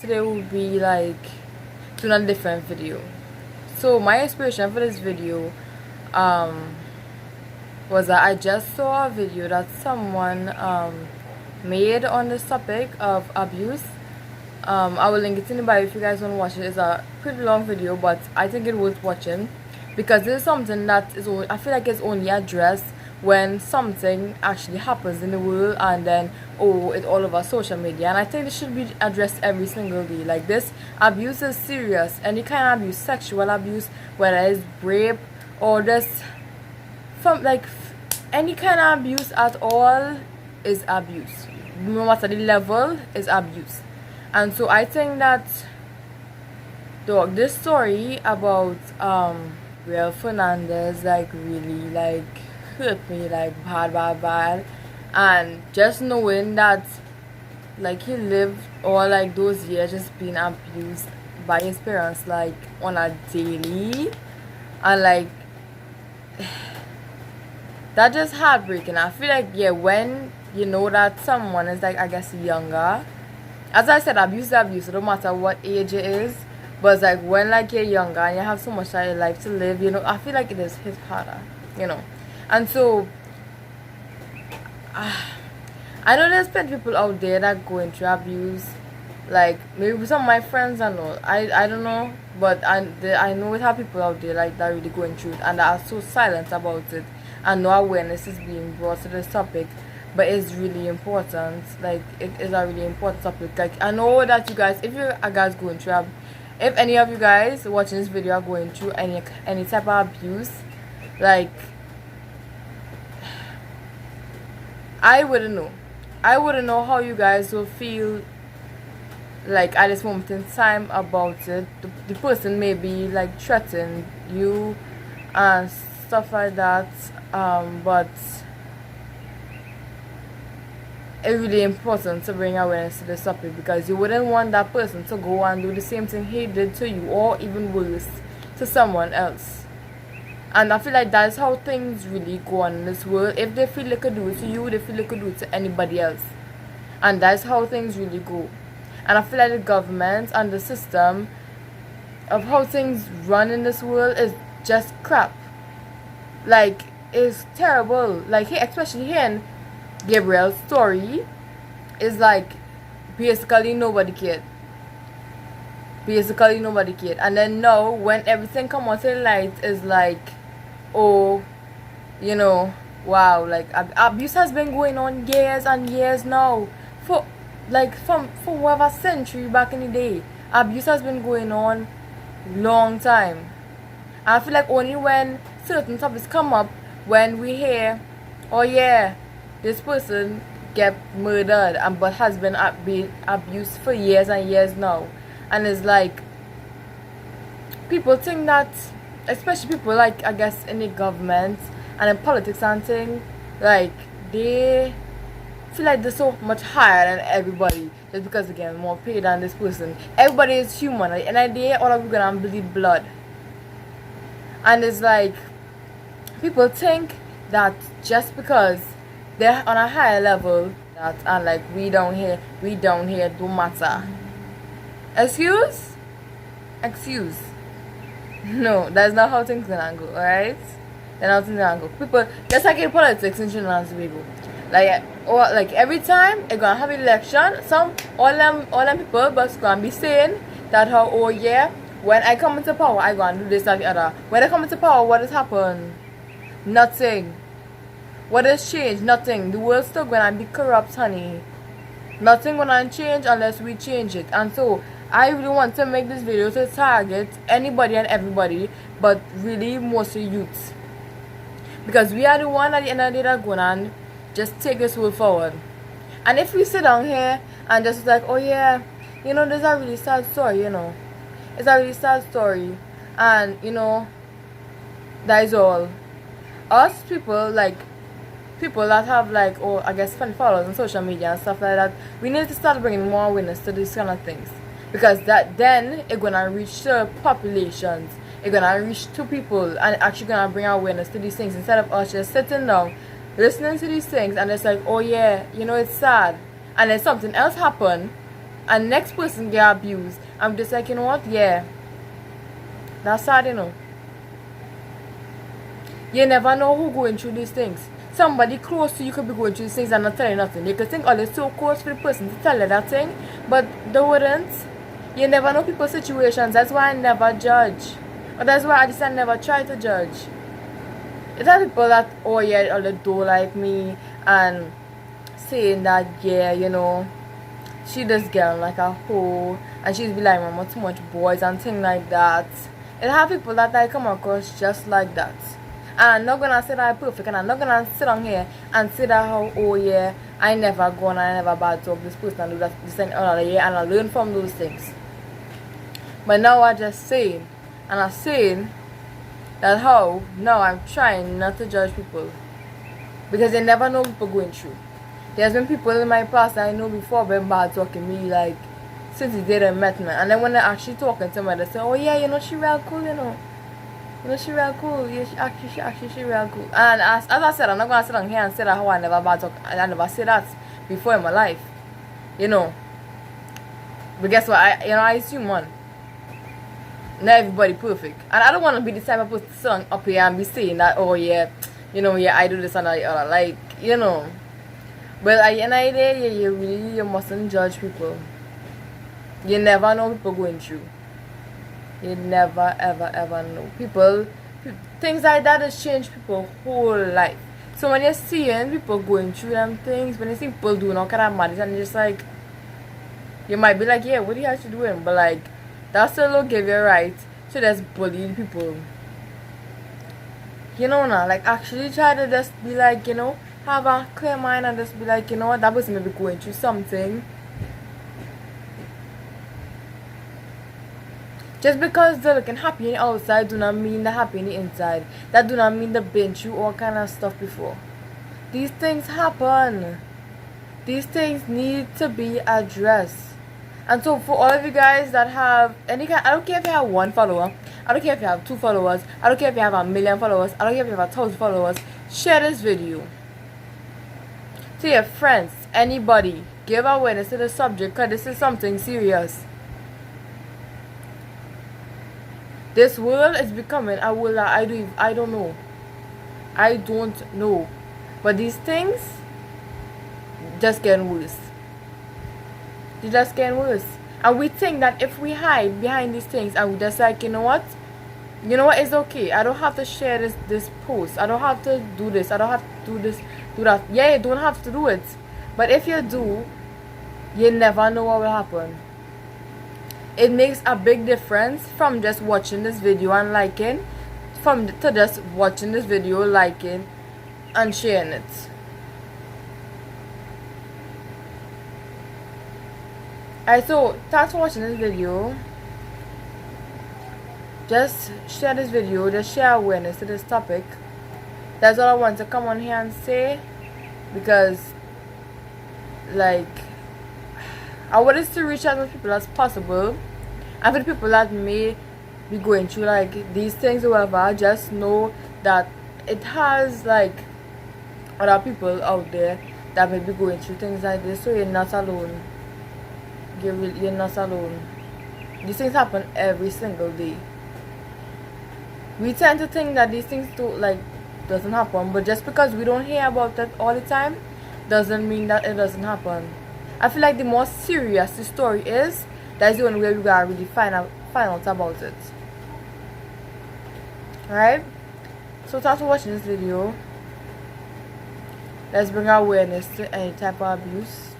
today will be like doing a different video. So my inspiration for this video um was that I just saw a video that someone made on this topic of abuse. I will link it in the bio if you guys want to watch it. It's a pretty long video, but I think it's worth watching because this is something that is I feel like it's only addressed when something actually happens in the world, and then it's all over social media. And I think this should be addressed every single day. Like, this abuse is serious. Any kind of abuse, sexual abuse, whether it's rape or just from like any kind of abuse at all, is abuse. No matter the level, is abuse. And so I think that this story about Real Fernandez like really like hurt me like bad. And just knowing that like he lived all like those years just being abused by his parents like on a daily, and like that just heartbreaking. I feel like, yeah, when you know that someone is like, I guess, younger, as I said, abuse is abuse, no matter what age it is. But it's like when like you're younger and you have so much of your life to live, you know, I feel like it is hit harder, you know. And so I know there's plenty of people out there that go into abuse. Like, maybe some of my friends, I know, I don't know, but I know we have people out there like that really going through it and that are so silent about it, and no awareness is being brought to this topic. But it's really important. Like, it is a really important topic. Like, I know that you guys, if you are guys going through, if any of you guys watching this video are going through any type of abuse, like, I wouldn't know how you guys will feel like at this moment in time about it. The person may be like threatening you and stuff like that, but it's really important to bring awareness to this topic, because you wouldn't want that person to go and do the same thing he did to you, or even worse, to someone else. And I feel like that's how things really go on in this world. If they feel they could do it to you, they feel they could do it to anybody else. And that's how things really go. And I feel like the government and the system of how things run in this world is just crap. Like, it's terrible. Like, especially here in Gabriel's story, is like basically nobody cared. And then now when everything come out to light, is like, oh, you know, wow, like abuse has been going on years and years now, for like from whatever century back in the day. Abuse has been going on long time. And I feel like only when certain topics come up, when we hear, oh yeah, this person get murdered and but has been abused for years and years now, and it's like people think that, especially people like, I guess, in the government and in politics and thing, like they feel like they're so much higher than everybody just because they get more paid than this person. Everybody is human. Like, and at the end, all of you gonna bleed blood. And it's like people think that just because they're on a higher level, that, and like we down here don't matter. Excuse? No, that's not how things gonna go, alright? That's not how things gonna go. People, just like in politics in Trinidad and Tobago, like every time they're gonna have an election, all them people but gonna be saying that how, oh yeah, when I come into power I gonna do this, that, the other. When I come into power, what has happened? Nothing. What has changed? Nothing. The world's still gonna be corrupt, honey. Nothing gonna change unless we change it. And so I really want to make this video to target anybody and everybody, but really mostly youths, because we are the one at the end of the day that gonna just take this world forward. And if we sit down here and just like, oh yeah, you know, there's a really sad story, you know, it's a really sad story, and you know, that is all. Us people, like people that have like, oh, I guess, fan followers on social media and stuff like that, we need to start bringing more awareness to these kind of things, because that then it's gonna reach to populations, it's gonna reach to people, and actually gonna bring awareness to these things, instead of us just sitting down listening to these things and it's like, oh yeah, you know, it's sad, and then something else happen and next person get abused, I'm just like, you know what, yeah, that's sad, you know. You never know who going through these things. Somebody close to you could be going through these things and not telling you nothing. You could think, oh, they're so close for the person to tell you that thing, but they wouldn't. You never know people's situations. That's why I never judge. Or that's why I just never try to judge. It's not people that, oh yeah, or they don't like me and saying that, yeah, you know, she this girl like a hoe and she's be like, mama, too much boys and things like that. It have people that I come across just like that. And I'm not gonna say that I'm perfect, and I'm not gonna sit on here and say that how, oh yeah, I never go and I never bad talk this person and do that this thing another year, and I learn from those things. But now I just saying, and I'm saying that how now I'm trying not to judge people, because you never know what people going through. There's been people in my past that I know before been bad talking me, like since they didn't met me, and then when they're actually talking to me, they say, oh yeah, you know, she real cool, you know. You know, she real cool. Yeah, she real cool. And as I said, I'm not gonna sit down here and say that how I never bad talk. I never say that before in my life. You know. But guess what? I assume one. Not everybody perfect. And I don't wanna be the type of person to sit up here and be saying that, oh yeah, you know, yeah, I do this and that, like, you know. But at the end of the day, you mustn't judge people. You never know what people going through. You never ever know. Things like that has changed people's whole life. So when you're seeing people going through them things, when you see people doing all kind of madness, and you're just like, you might be like, yeah, what are you actually doing? But like, that still don't give you a right to just bully people. You know now, like actually try to just be like, you know, have a clear mind and just be like, you know what, that person may be going through something. Just because they're looking happy on the outside do not mean they're happy on the inside. That do not mean they've been through all kind of stuff before. These things happen. These things need to be addressed. And so for all of you guys that have any kind, I don't care if you have 1 follower, I don't care if you have 2 followers, I don't care if you have 1,000,000 followers, I don't care if you have 1,000 followers, share this video to your friends, anybody. Give awareness to the subject, because this is something serious. This world is becoming a world that I don't know. I don't know. But these things just getting worse. They just getting worse. And we think that if we hide behind these things and we just like, you know what? You know what, it's okay. I don't have to share this post. I don't have to do this. I don't have to do this, do that. Yeah, you don't have to do it. But if you do, you never know what will happen. It makes a big difference from just watching this video and liking, to just watching this video, liking, and sharing it. Alright, so thanks for watching this video. Just share this video, just share awareness to this topic. That's all I want to come on here and say, because like, I want us to reach out to people as possible, and for the people that may be going through like these things or whatever, just know that it has like other people out there that may be going through things like this, so you're not alone. You're not alone. These things happen every single day. We tend to think that these things doesn't happen, but just because we don't hear about it all the time doesn't mean that it doesn't happen. I feel like the more serious the story is, that's the only way we gotta really find out about it. Alright? So thanks for watching this video. Let's bring awareness to any type of abuse.